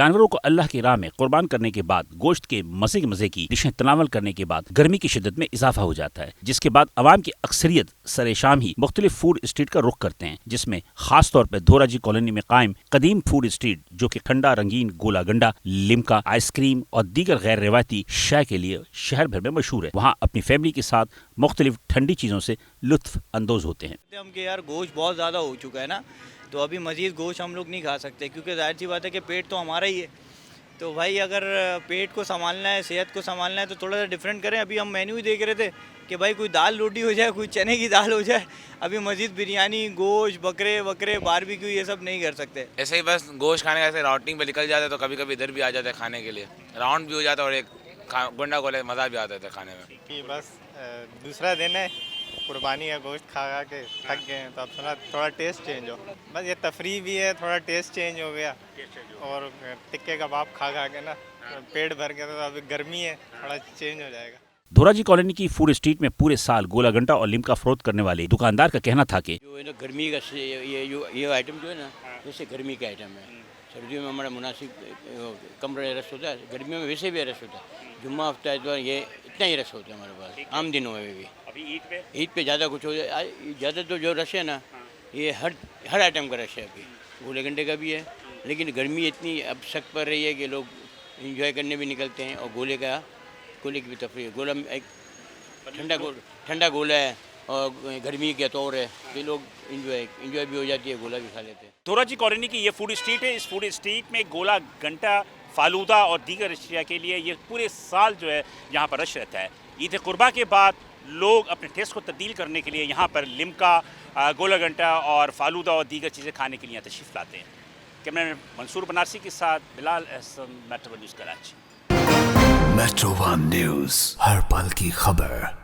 जानवरों को अल्लाह की राह में कुर्बान करने के बाद गोश्त के मजे की डिशें तनावल करने के बाद गर्मी की शिद्दत में इजाफा हो जाता है, जिसके बाद अवाम की अक्सरियत सरे शाम ही मुख्तलिफ फूड स्ट्रीट का रुख करते हैं, जिसमें खास तौर पर धोराजी कॉलोनी में कायम कदीम फूड स्ट्रीट जो कि ठंडा रंगीन गोला गंडा, लिमका, आइसक्रीम और दीगर गैर रिवायती शय के लिए शहर भर में मशहूर है। वहाँ अपनी फैमिली के साथ मुख्तलिफ ठंडी चीजों से लुत्फ अंदोज होते हैं। हम के यार गोश्त बहुत ज़्यादा हो चुका है ना, तो अभी मज़ीद गोश्त हम लोग नहीं खा सकते, क्योंकि जाहिर सी बात है कि पेट तो हमारा ही है। तो भाई अगर पेट को संभालना है, सेहत को संभालना है, तो थोड़ा सा डिफरेंट करें। अभी हम मेन्यू ही देख रहे थे कि भाई कोई दाल रोटी हो जाए, कोई चने की दाल हो जाए। अभी मज़ीद बिरयानी, गोश्त, बकरे बारबेक्यू ये सब नहीं कर सकते। ऐसे ही बस गोश्त खाने का ऐसे राउटिंग पे निकल जाता है, तो कभी कभी इधर भी आ जाता है खाने के लिए, राउंड भी हो जाता है और एक गुंडा गोले मज़ा भी आता है खाने में। कि बस दूसरा दिन है, कुर्बानी का गोश्त खा के थक गए हैं, तो अब सुना थोड़ा टेस्ट चेंज हो। बस ये तफरी भी है, थोड़ा टेस्ट चेंज हो गया। और टिक्के कबाब खा के ना पेट भर गया, तो अभी गर्मी है, थोड़ा चेंज हो जाएगा। धोराजी कॉलोनी की फूड स्ट्रीट में पूरे साल गोला गंटा और लिमका फरोख्त करने वाले दुकानदार का कहना था कि जो है ना गर्मी का ये आइटम जो है ना, जैसे गर्मी का आइटम है। सर्दियों में हमारा मुनासिब कम रश होता है, गर्मियों में वैसे भी रश होता है। जुम्मा हफ्ता इतवार ये इतना ही रश होता है हमारे पास आम दिनों में भी। अभी ईद पे ज़्यादा कुछ हो जाए, ज़्यादा तो जो रश है ना, ये हर आइटम का रश है। अभी गोले घंटे का भी है, लेकिन गर्मी इतनी अब सख्त पड़ रही है कि लोग इंजॉय करने भी निकलते हैं। और गोले की भी तफरी है। गोला एक ठंडा गोला है और गर्मी के तौर है, ये लोग इंजॉय भी हो जाती है, गोला भी खा लेते हैं। धोराजी कॉलोनी की ये फूड स्ट्रीट है। इस फूड स्ट्रीट में गोला गंटा, फालूदा और दीगर अशिया के लिए ये पूरे साल जो है यहाँ पर रश रहता है। ईद कुर्बा के बाद लोग अपने टेस्ट को तब्दील करने के लिए यहाँ पर लिमका, गोला गंटा और फालूदा और दीगर चीज़ें खाने के लिए यहाँ तशरीफ़ लाते हैं। कैमरामैन मंसूर बनारसी के साथ Bilal Ahsan, Metro One News Karachi. Metro One News, हर पल की खबर।